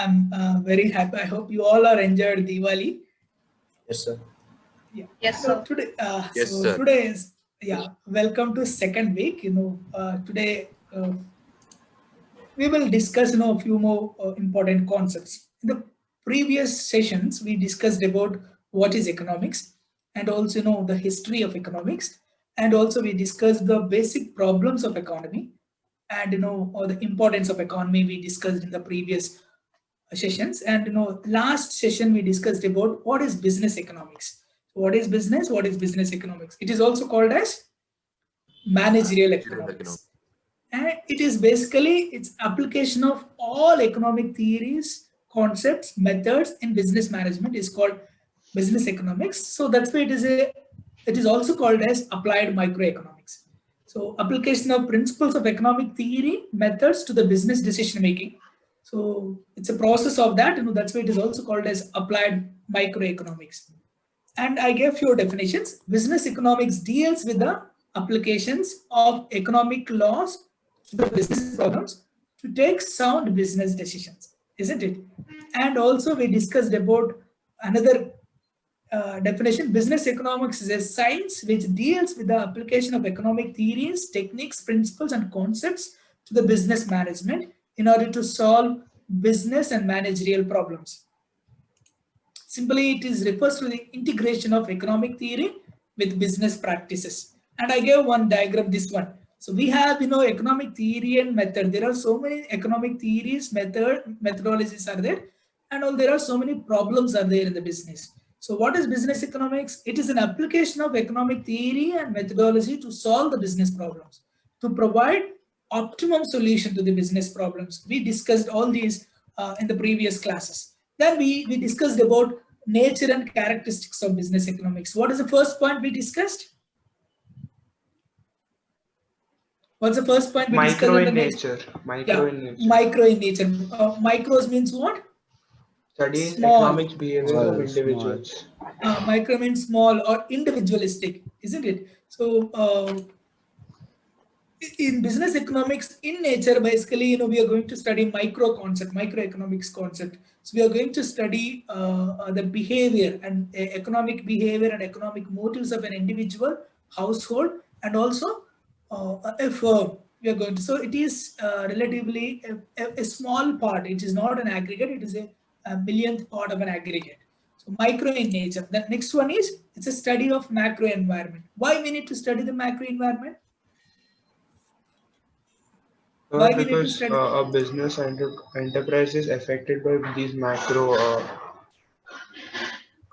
I'm very happy. I hope you all are enjoyed Diwali. Yes, sir. Yeah. Yes, So sir. today, Yes, so sir. today is Welcome to second week. Today we will discuss a few more important concepts. In the previous sessions, we discussed about what is economics, and also the history of economics, and also we discussed the basic problems of economy, and or the importance of economy we discussed in the previous sessions. And last session we discussed about what is business economics. What is business? What is business economics? It is also called as managerial economics, and it is basically its application of all economic theories, concepts, methods in business management is called business economics. So that's why it is also called as applied microeconomics. So application of principles of economic theory methods to the business decision making. So it's a process of that, that's why it is also called as applied microeconomics. And I gave few definitions. Business economics deals with the applications of economic laws to the business problems to take sound business decisions, isn't it? And also we discussed about another definition. Business economics is a science which deals with the application of economic theories, techniques, principles, and concepts to the business management in order to solve business and managerial problems. Simply, it is refers to the integration of economic theory with business practices. And I gave one diagram, this one. So we have, economic theory and method. There are so many economic theories, methodologies are there, and all there are so many problems are there in the business. So what is business economics? It is an application of economic theory and methodology to solve the business problems, to provide optimum solution to the business problems. We discussed all these in the previous classes. Then we discussed about nature and characteristics of business economics. What is the first point we discussed? What's the first point we discussed? Micro in nature. Micro in nature. Micro in nature. Micros means what? Studying Small. economic behavior of individuals. Micro means small or individualistic, isn't it? So in business economics, in nature, basically, we are going to study microeconomics concept. So we are going to study the behavior and economic behavior and economic motives of an individual, household, and also a firm. We are going to. So it is relatively a small part. It is not an aggregate. It is a millionth part of an aggregate. So micro in nature. The next one is it's a study of macro environment. Why we need to study the macro environment? Because a business enterprise is affected by these macro.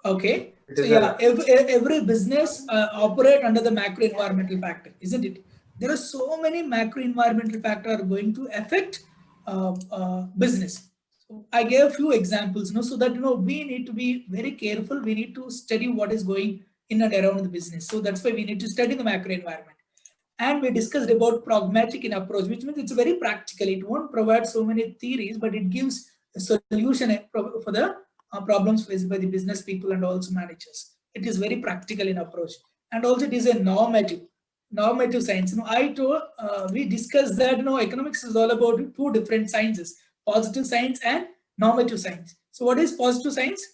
Okay. So yeah, every business operate under the macro environmental factor, isn't it? There are so many macro environmental factors are going to affect business. So I gave a few examples, so that we need to be very careful. We need to study what is going in and around the business. So that's why we need to study the macro environment. And we discussed about pragmatic in approach, which means it's very practical. It won't provide so many theories, but it gives a solution for the problems faced by the business people and also managers. It is very practical in approach. And also it is a normative science. We discussed that economics is all about two different sciences, positive science and normative science. So what is positive science?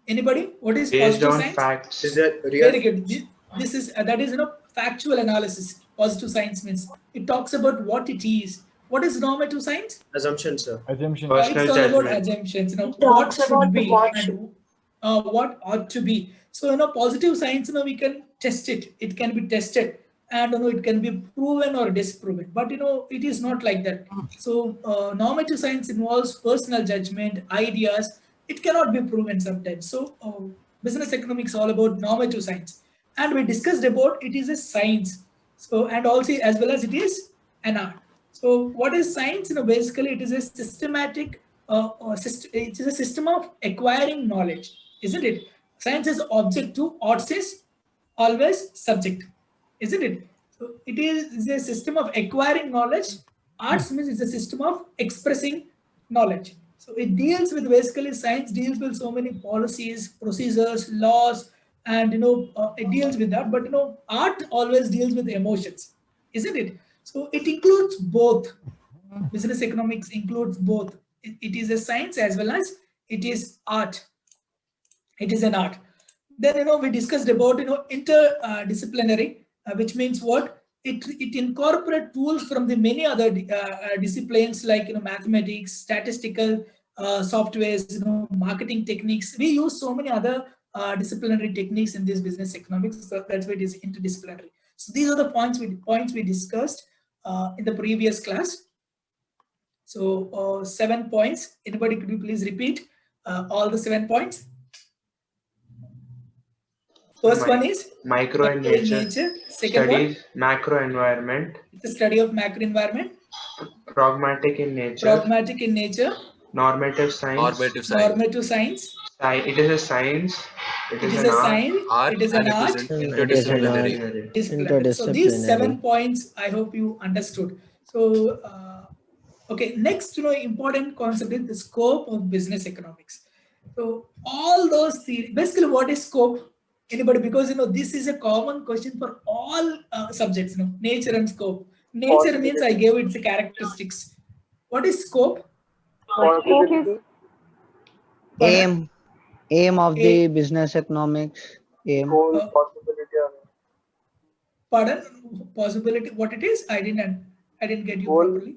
Anybody? What is based positive on science? Facts. Is that real? Very good. This is that is factual analysis. Positive science means it talks about what it is. What is normative science? Assumption, sir. Personal It's all judgment. about assumptions. What talks should about be what and what ought to be. So positive science. We can test it. It can be tested, and it can be proven or disproven. But it is not like that. So normative science involves personal judgment, ideas. It cannot be proven sometimes. So business economics is all about normative science, and we discussed about it is a science. So and also as well as it is an art. So what is science? Basically it is a systematic it is a system of acquiring knowledge, isn't it? Science is objective, arts is always subject, isn't it? So it is a system of acquiring knowledge. Arts means it's a system of expressing knowledge. So it deals with, basically science deals with so many policies, procedures, laws, and it deals with that. But art always deals with emotions, isn't it? So it includes both. Business economics includes both It is a science as well as it is art. It is an art. Then we discussed about interdisciplinary, which means what it incorporate tools from the many other disciplines like mathematics, statistical softwares, marketing techniques. We use so many other disciplinary techniques in this business economics. So that's why it is interdisciplinary. So these are the points we discussed in the previous class. So 7 points. Anybody, could you please repeat all the 7 points? First one is micro and nature. Second studies one, macro environment. the study of macro environment. Pragmatic in nature. Pragmatic in nature. Normative science. Normative science. It is a science. It is a science. It is an art. Interdisciplinary. So these 7 points, I hope you understood. So okay, next important concept is the scope of business economics. So all those theories, basically what is scope? Anybody? Because this is a common question for all subjects. Nature and scope. Nature means I gave it the characteristics. What is scope? Scope is aim of the business economics. Aim. Pardon? Possibility. What it is? I didn't get you properly.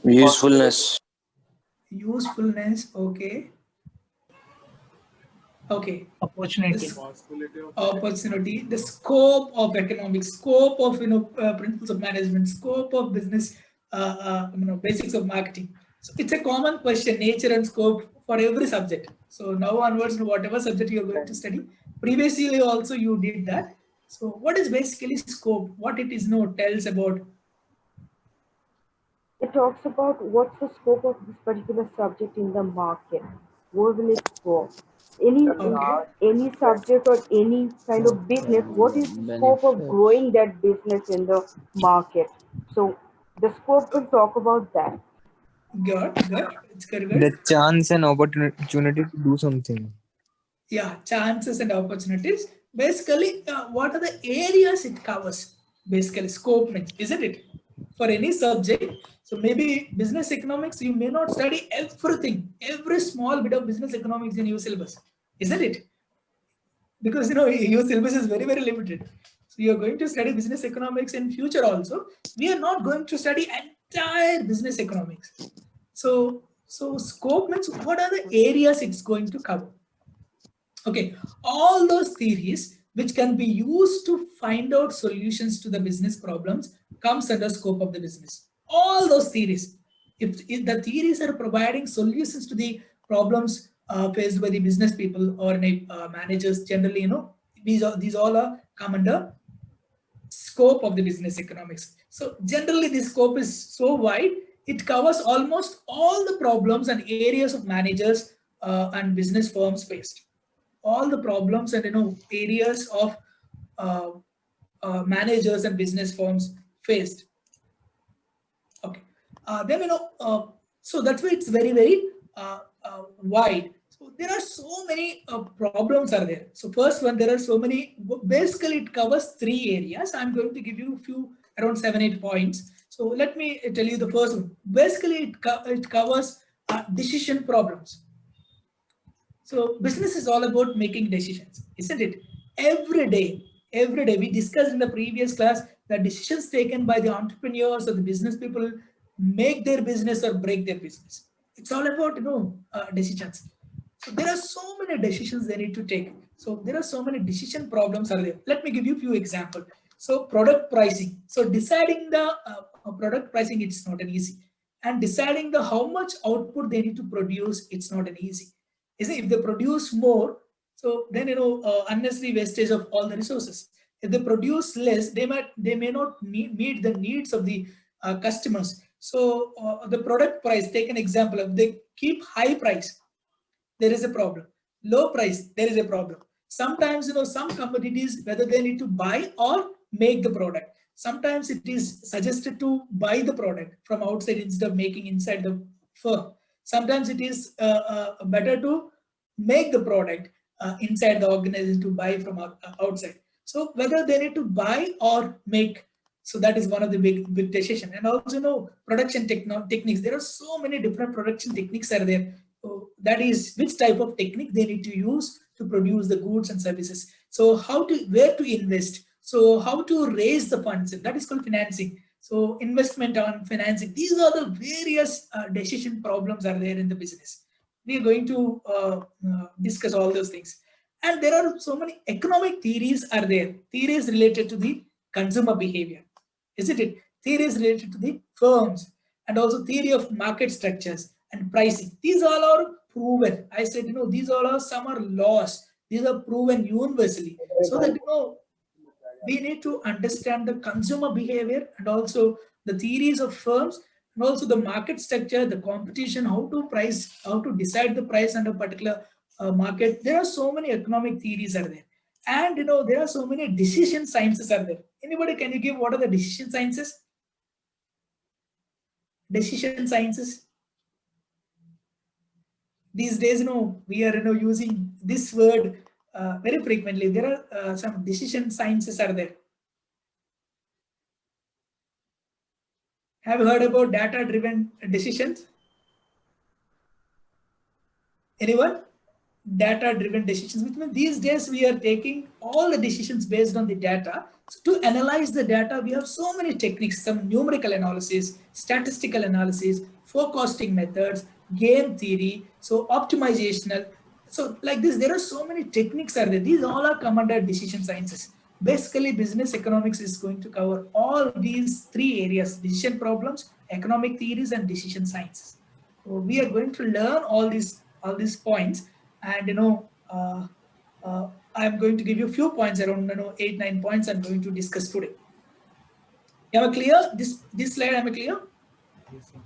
Usefulness. Usefulness. Okay. Okay. Opportunity. Opportunity. The scope of economics, scope of principles of management, scope of business, basics of marketing. So it's a common question, nature and scope for every subject. So now onwards, whatever subject you are going to study, previously also you did that. So what is basically scope? What it is tells about? It talks about what's the scope of this particular subject in the market. Where will it go? Any subject or any kind of business, what is the scope of growing that business in the market? So the scope will talk about that. Good. It's good. The chance and opportunity to do something. Yeah, chances and opportunities. Basically, what are the areas it covers? Basically, scope means, isn't it? For any subject. So maybe business economics, you may not study everything, every small bit of business economics in your syllabus, isn't it? Because your syllabus is very, very limited. So you're going to study business economics in future also. We are not going to study entire business economics. So scope means what are the areas it's going to cover? Okay, all those theories which can be used to find out solutions to the business problems comes under scope of the business. All those theories, if the theories are providing solutions to the problems faced by the business people or managers, generally, these all come under scope of the business economics. So generally, this scope is so wide, it covers almost all the problems and areas of managers and business firms faced. All the problems and areas of managers and business firms faced. Okay, then so that's why it's very, very wide. So there are so many problems are there. So first one, there are so many. Basically, it covers 3 areas. I'm going to give you a few, around 7-8 points. So let me tell you the first one. Basically, it covers decision problems. So business is all about making decisions, isn't it? Every day we discussed in the previous class that decisions taken by the entrepreneurs or the business people make their business or break their business. It's all about decisions. So there are so many decisions they need to take. So there are so many decision problems are there. Let me give you a few examples. So product pricing. So deciding the product pricing, it's not an easy. And deciding the how much output they need to produce, it's not an easy. If they produce more, so then unnecessary wastage of all the resources. If they produce less, they may not meet the needs of the customers. So the product price, take an example. If they keep high price, there is a problem. Low price, there is a problem. Sometimes some commodities, whether they need to buy or make the product. Sometimes it is suggested to buy the product from outside instead of making inside the firm. Sometimes it is better to make the product inside the organization to buy from outside. So whether they need to buy or make. So that is one of the big decision. And also, production techniques. There are so many different production techniques are there. So that is which type of technique they need to use to produce the goods and services. So where to invest. So how to raise the funds. That is called financing. So investment on financing. These are the various decision problems are there in the business. We are going to discuss all those things. And there are so many economic theories are there. Theories related to the consumer behavior, isn't it? Theories related to the firms and also theory of market structures and pricing. These all are proven. I said, these all are, some are laws. These are proven universally. So that, we need to understand the consumer behavior and also the theories of firms and also the market structure, the competition, how to decide the price under a particular market. There are so many economic theories are there. And there are so many decision sciences are there. Anybody, can you give what are the decision sciences? Decision sciences. These days, we are using this word very frequently. There are some decision sciences are there. Have you heard about data-driven decisions? Anyone? Data-driven decisions, which means these days we are taking all the decisions based on the data. So to analyze the data, we have so many techniques, some numerical analysis, statistical analysis, forecasting methods, game theory, so optimizational. So like this, there are so many techniques are there. These all are come under decision sciences. Basically, business economics is going to cover all these three areas: decision problems, economic theories, and decision sciences. So we are going to learn all these points, and I'm going to give you a few points, around 8-9 points I'm going to discuss today. Am I clear? This slide, am I clear? Yes, sir.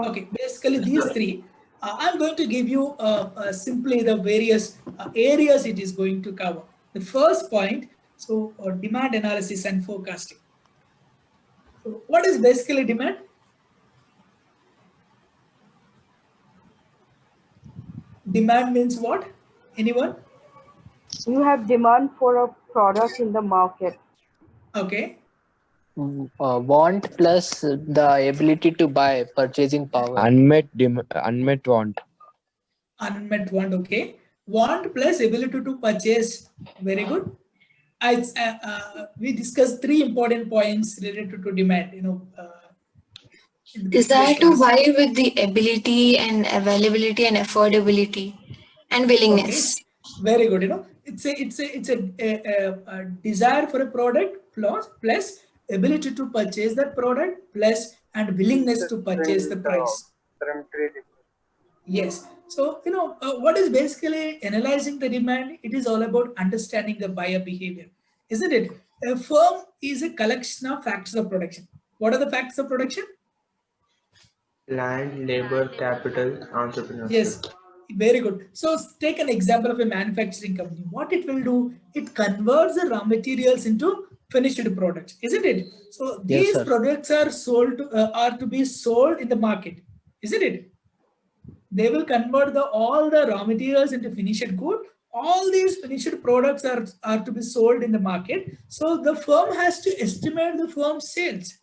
Okay, basically these three, I'm going to give you simply the various areas it is going to cover. The first point, so demand analysis and forecasting. So what is basically demand? Demand means what? Anyone? You have demand for a product in the market. Okay. Want plus the ability to buy, purchasing power. Unmet want. Unmet want, okay. Want plus ability to purchase, very good. We discussed three important points related to demand, Desire to buy with the ability and availability and affordability and willingness. Okay. Very good. It's a desire for a product plus ability to purchase that product plus and willingness to purchase the price. Yes. So what is basically analyzing the demand? It is all about understanding the buyer behavior, isn't it? A firm is a collection of factors of production. What are the factors of production? Land, labor, capital, entrepreneurship. Yes, very good. So take an example of a manufacturing company. What it will do, it converts the raw materials into finished products, isn't it? So these products are are to be sold in the market, isn't it? They will convert all the raw materials into finished good. All these finished products are to be sold in the market. So the firm has to estimate the firm's sales.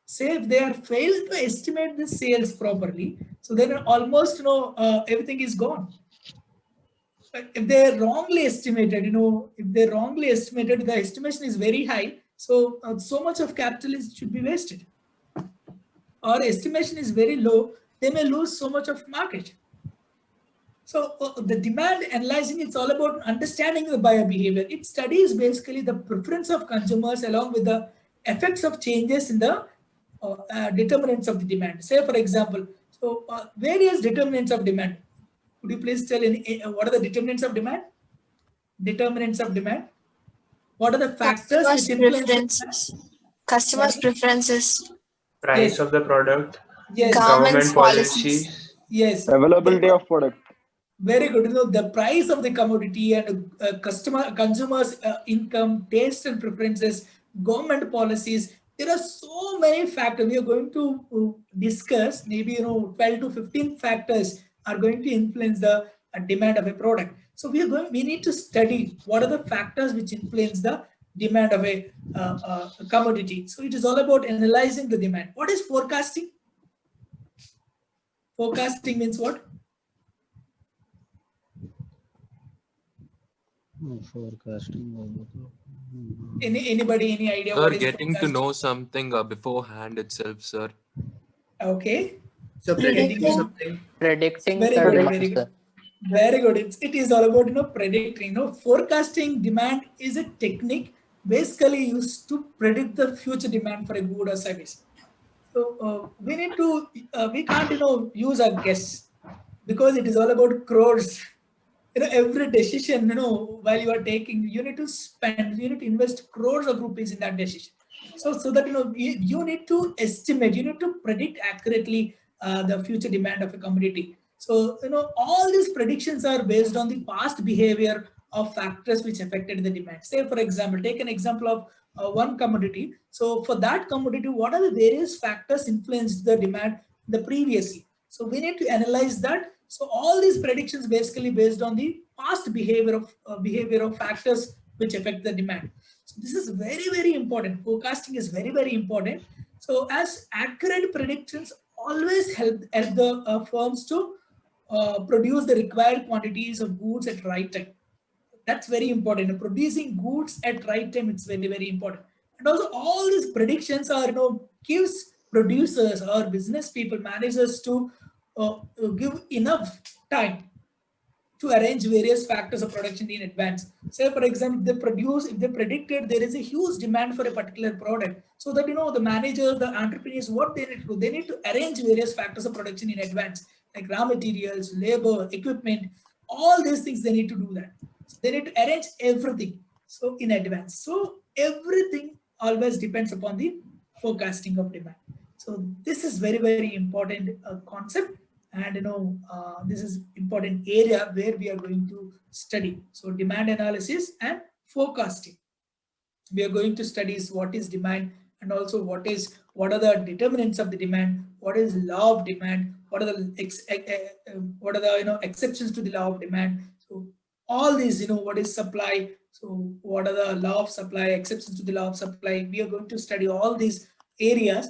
Say if they are failed to estimate the sales properly, so then almost everything is gone. But if they are wrongly estimated, the estimation is very high, so so much of capital should be wasted. Or estimation is very low, they may lose so much of market. So the demand analyzing, it's all about understanding the buyer behavior. It studies basically the preference of consumers along with the effects of changes in the determinants of the demand. Say for example, so various determinants of demand. Could you please tell what are the determinants of demand? Determinants of demand. What are the factors? Customers' preferences. Price of the product. Yes. Government policies. Yes. Availability of product. Very good. The price of the commodity and consumers' income, taste and preferences, government policies. There are so many factors. We are going to discuss maybe 12 to 15 factors are going to influence the demand of a product. So we need to study what are the factors which influence the demand of a commodity. So it is all about analyzing the demand. What is forecasting? Forecasting means what? Anybody, any idea Sir, what is getting to forecasting? know something beforehand itself, sir. Okay. So predicting Predicting. something. Predicting Very the good, demand, very sir. good. Very good. It is all about predicting. Forecasting demand is a technique basically used to predict the future demand for a good or service. So we need to we can't use a guess, because it is all about crores. Every decision while you are taking, you need to spend, you need to invest crores of rupees in that decision. So that you need to estimate, you need to predict accurately the future demand of a commodity. So all these predictions are based on the past behavior of factors which affected the demand. Say for example, take an example of one commodity. So for that commodity, what are the various factors influenced the demand the previously? So we need to analyze that. So all these predictions basically based on the past behavior of factors which affect the demand. So this is very, very important. Forecasting is very, very important. So as accurate predictions always help the firms to produce the required quantities of goods at right time. That's very important. Producing goods at right time, it's very, very important. And also all these predictions are gives producers or business people, managers to give enough time to arrange various factors of production in advance. Say for example, if they predicted there is a huge demand for a particular product, so that the managers, the entrepreneurs, what they need to do, they need to arrange various factors of production in advance, like raw materials, labor, equipment, all these things they need to do that. So they need to arrange everything so in advance. So everything always depends upon the forecasting of demand. So this is very, very important concept. And this is important area where we are going to study. So demand analysis and forecasting. We are going to study what is demand, and also what are the determinants of the demand, what is law of demand, what are the exceptions to the law of demand. So all these, what is supply, so what are the law of supply, exceptions to the law of supply. We are going to study all these areas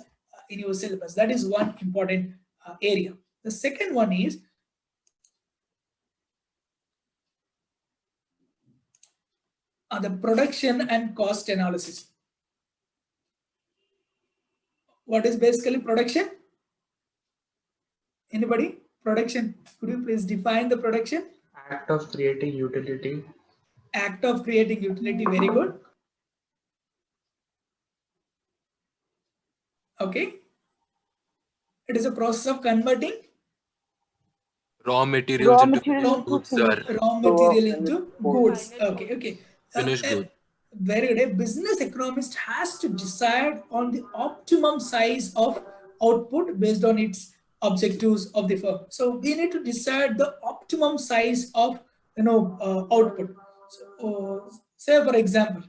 in your syllabus. That is one important area. The second one is the production and cost analysis. What is basically production? Anybody? Production. Could you please define the production? Act of creating utility. Act of creating utility. Very good. Okay. It is a process of converting Raw materials into material finished into goods, sir. raw material into goods. Okay, okay. Finished goods. Very good. A business economist has to decide on the optimum size of output based on its objectives of the firm. So we need to decide the optimum size of output. So, say for example,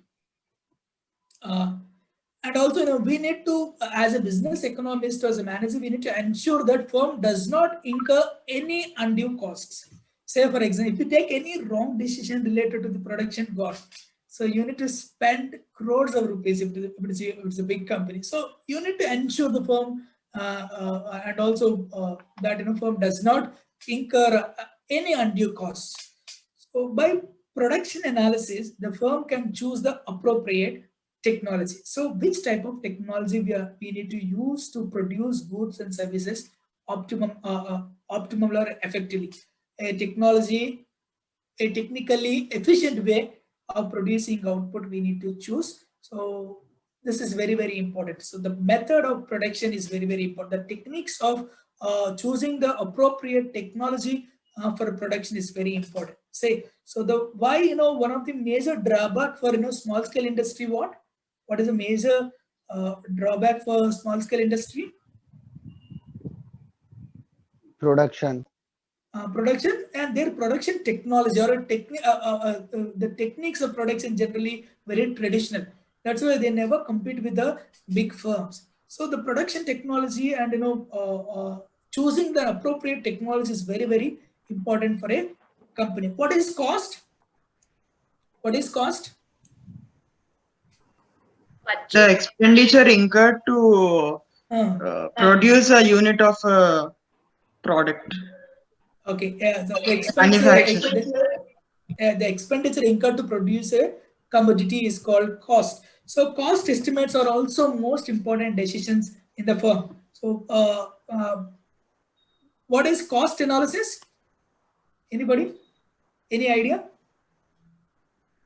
and also we need to, as a business economist or as a manager, we need to ensure that firm does not incur any undue costs. Say for example, if you take any wrong decision related to the production cost, so you need to spend crores of rupees if it's a big company. So you need to ensure the firm and also that firm does not incur any undue costs. So by production analysis, the firm can choose the appropriate technology. So which type of technology we need to use to produce goods and services optimum or effectively. A technically efficient way of producing output we need to choose. So this is very, very important. So the method of production is very, very important. The techniques of choosing the appropriate technology for production is very important. Say, so the why one of the major drawback for small scale industry, what is a major drawback for small scale industry? Production. Production and their production technology or the techniques of production generally very traditional. That's why they never compete with the big firms. So the production technology and choosing the appropriate technology is very, very important for a company. What is cost? What is cost? The expenditure incurred to produce a unit of a product. Okay, yeah, the Manufacture. the expenditure incurred to produce a commodity is called cost. So cost estimates are also most important decisions in the firm. So what is cost analysis? Anybody? Any idea?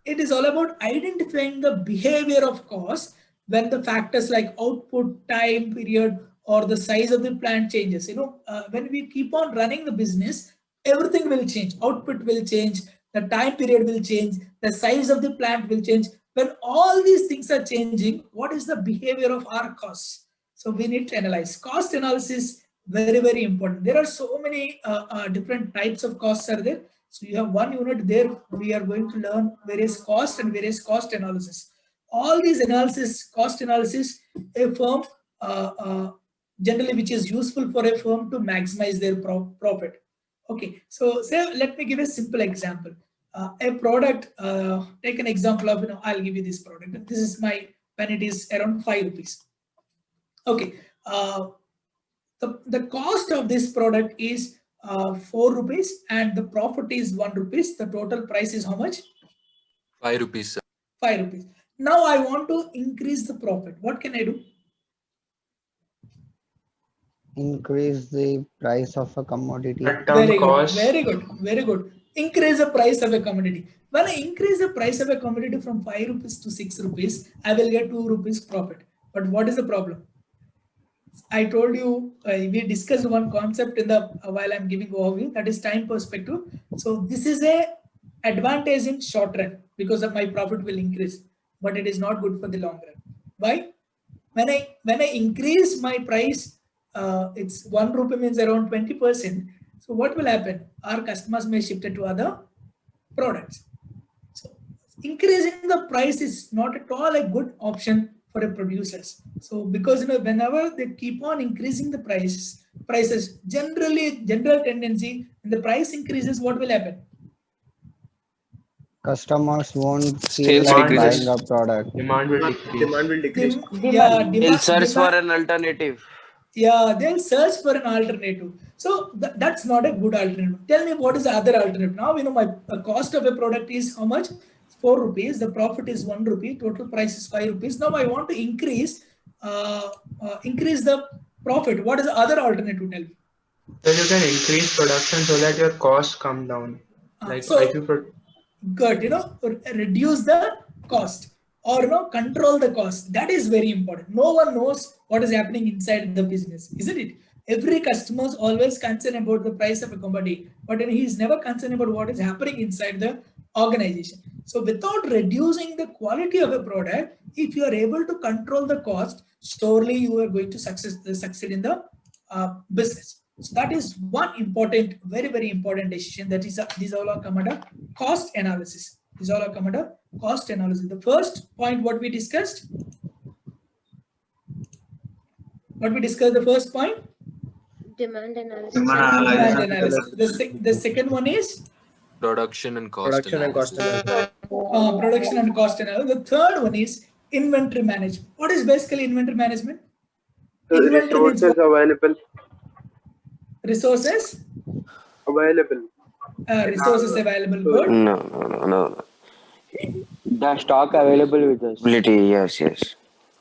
It is all about identifying the behavior of cost when the factors like output, time period, or the size of the plant changes. When we keep on running the business, everything will change. Output will change, the time period will change, the size of the plant will change. When all these things are changing, what is the behavior of our costs? So we need to analyze. Cost analysis, very, very important. There are so many different types of costs are there. So you have one unit there. We are going to learn various cost and various cost analysis. All these analysis, cost analysis, a firm generally which is useful for a firm to maximize their profit. Okay, so say let me give a simple example. A product. Take an example of I'll give you this product. This is my when it is around 5 rupees. Okay, the cost of this product is 4 rupees and the profit is 1 rupees. The total price is how much? 5 rupees, sir. 5 rupees. Now I want to increase the profit. What can I do? Increase the price of a commodity. Cut down Very good, costs. very good, very good. Increase the price of a commodity. When I increase the price of a commodity from 5 rupees to 6 rupees, I will get 2 rupees profit. But what is the problem? I told you we discussed one concept in the while I'm giving overview, that is time perspective. So this is a advantage in short run because of my profit will increase, but it is not good for the long run. Why? When I increase my price, it's 1 rupee means around 20%. So what will happen? Our customers may shift it to other products. So increasing the price is not at all a good option for a producers. So because whenever they keep on increasing the prices general tendency, when the price increases, what will happen? Customers won't feel Sales like decreases. buying a product. Demand will decrease. Demand will decrease. They'll search for an alternative. Yeah, they'll search for an alternative. So that's not a good alternative. Tell me what is the other alternative. Now my cost of a product is how much? 4 rupees. The profit is 1 rupee. Total price is 5 rupees. Now I want to increase the profit. What is the other alternative? Tell me. So you can increase production so that your costs come down. Like if you good, reduce the cost or control the cost. That is very important. No one knows what is happening inside the business, isn't it? Every customer is always concerned about the price of a commodity, but he is never concerned about what is happening inside the organization. So without reducing the quality of a product, if you are able to control the cost, surely you are going to succeed in the business. So that is one important, very, very important decision. That is, these all are come under cost analysis. These all are come under cost analysis. The first point, what we discussed. What we discussed, the first point. Demand analysis. Demand analysis. The second one is Production and cost Production and cost analysis. analysis. production and cost analysis. The third one is inventory management. What is basically inventory management? Inventory means what? Available. Resources Available. Resources available. Good. No. The stock available with us. Ability, yes.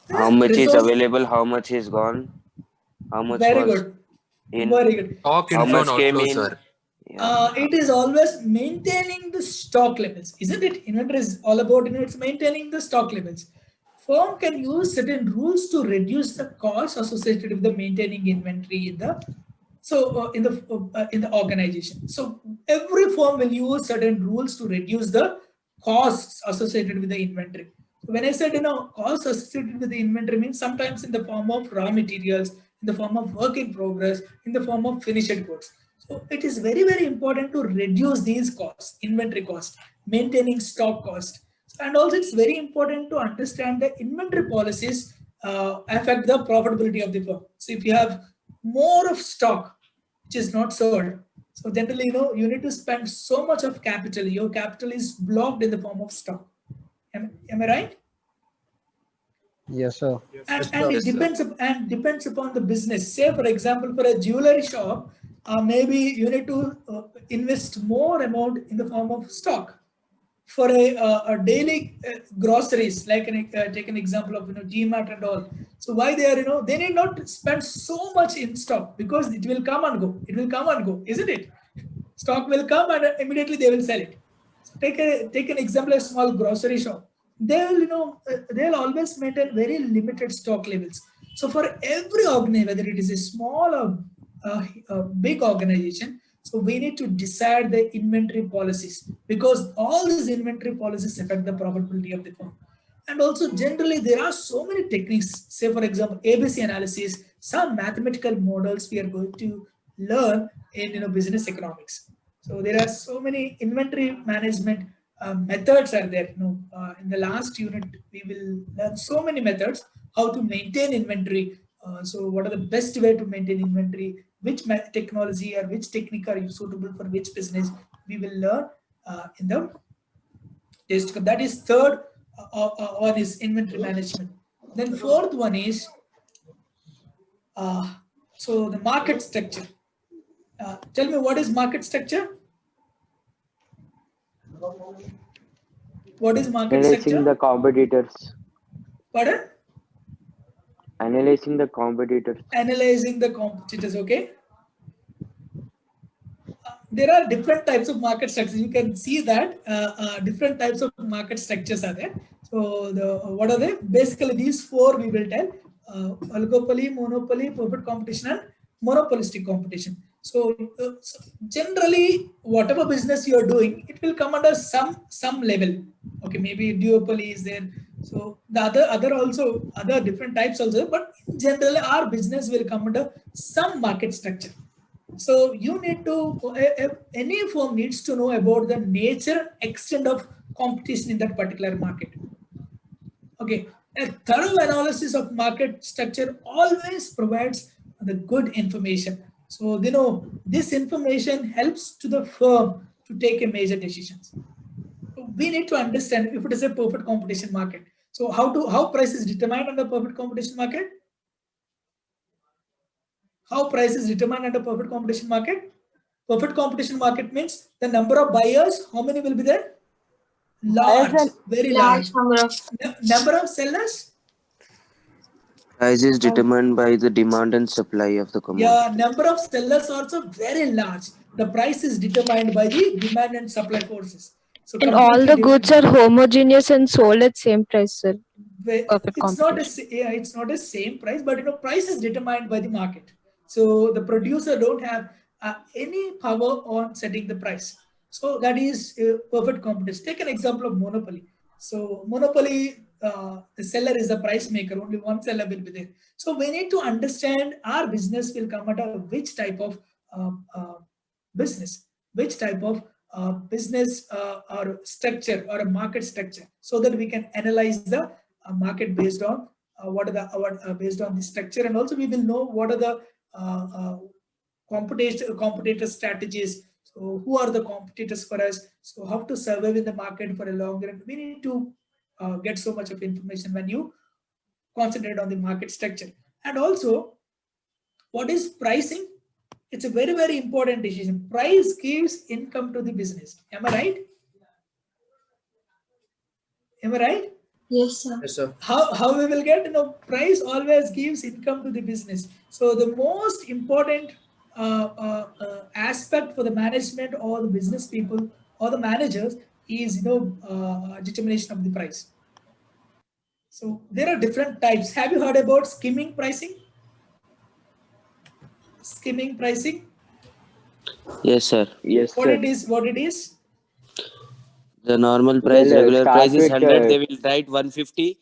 How much is Resource- available? How much is gone? How much Very was good. in? Very good. Stock How inflow much and came outflow, in? sir. Yeah. It is always maintaining the stock levels, isn't it? Inventory is all about it's maintaining the stock levels. Firm can use certain rules to reduce the costs associated with the maintaining inventory in the in the organization. So every firm will use certain rules to reduce the costs associated with the inventory. So when I said costs associated with the inventory means sometimes in the form of raw materials, in the form of work in progress, in the form of finished goods. So it is very, very important to reduce these costs, inventory cost, maintaining stock cost. And also it's very important to understand the inventory policies affect the profitability of the firm. So if you have more of stock which is not sold, so generally you need to spend so much of capital. Your capital is blocked in the form of stock. Am I right? Yes, sir. And it depends upon the business. Say, for example, for a jewelry shop, maybe you need to invest more amount in the form of stock. For a daily groceries, like take an example of GMart and all. So why they are they need not spend so much in stock, because it will come and go. It will come and go, isn't it? Stock will come and immediately they will sell it. So take an example of small grocery shop. They will they'll always maintain very limited stock levels. So for every organization, whether it is a small or a big organization, so we need to decide the inventory policies, because all these inventory policies affect the profitability of the firm. And also generally there are so many techniques. Say for example, ABC analysis, some mathematical models we are going to learn in business economics. So there are so many inventory management methods are there. In the last unit we will learn so many methods how to maintain inventory. So what are the best way to maintain inventory? Which technology or which technique are suitable for which business? We will learn in the test. That is third one is inventory management. Then fourth one is so the market structure. Tell me, what is market structure? What is market Analyzing structure? the competitors. Pardon? Analyzing the competitors. Analyzing the competitors, okay. There are different types of market structures. You can see that different types of market structures are there. So what are they? Basically these four we will tell. Oligopoly, monopoly, perfect competition and monopolistic competition. So generally whatever business you are doing, it will come under some level. Okay, maybe duopoly is there. So the other different types also, but generally our business will come under some market structure. So you need to, any firm needs to know about the nature, extent of competition in that particular market. Okay, a thorough analysis of market structure always provides the good information. So this information helps to the firm to take a major decisions. We need to understand if it is a perfect competition market. So how price is determined under perfect competition market? How price is determined under perfect competition market? Perfect competition market means the number of buyers, how many will be there? Large, very large. Number of sellers? Price is determined by the demand and supply of the commodity. Yeah, number of sellers also very large. The price is determined by the demand and supply forces. So and all the goods are homogeneous and sold at same price, sir. It's not a same price, but price is determined by the market. So the producer don't have any power on setting the price. So that is perfect competition. Take an example of monopoly. So monopoly, the seller is a price maker. Only one seller will be there. So we need to understand our business will come under which type of business, which type of business or structure or a market structure, so that we can analyze the market based on based on the structure, and also we will know what are the competitor strategies. So who are the competitors for us? So how to survive in the market for a longer run? We need to get so much of information when you concentrate on the market structure. And also, what is pricing? It's a very, very important decision. Price gives income to the business. Am I right? Am I right? Yes, sir. Yes, sir. How we will get? Price always gives income to the business. So the most important aspect for the management or the business people or the managers is determination of the price. So there are different types. Have you heard about skimming pricing? Skimming pricing? Yes, sir. Yes, what sir. It is? The normal price, regular start price is with, 100. They will write 150.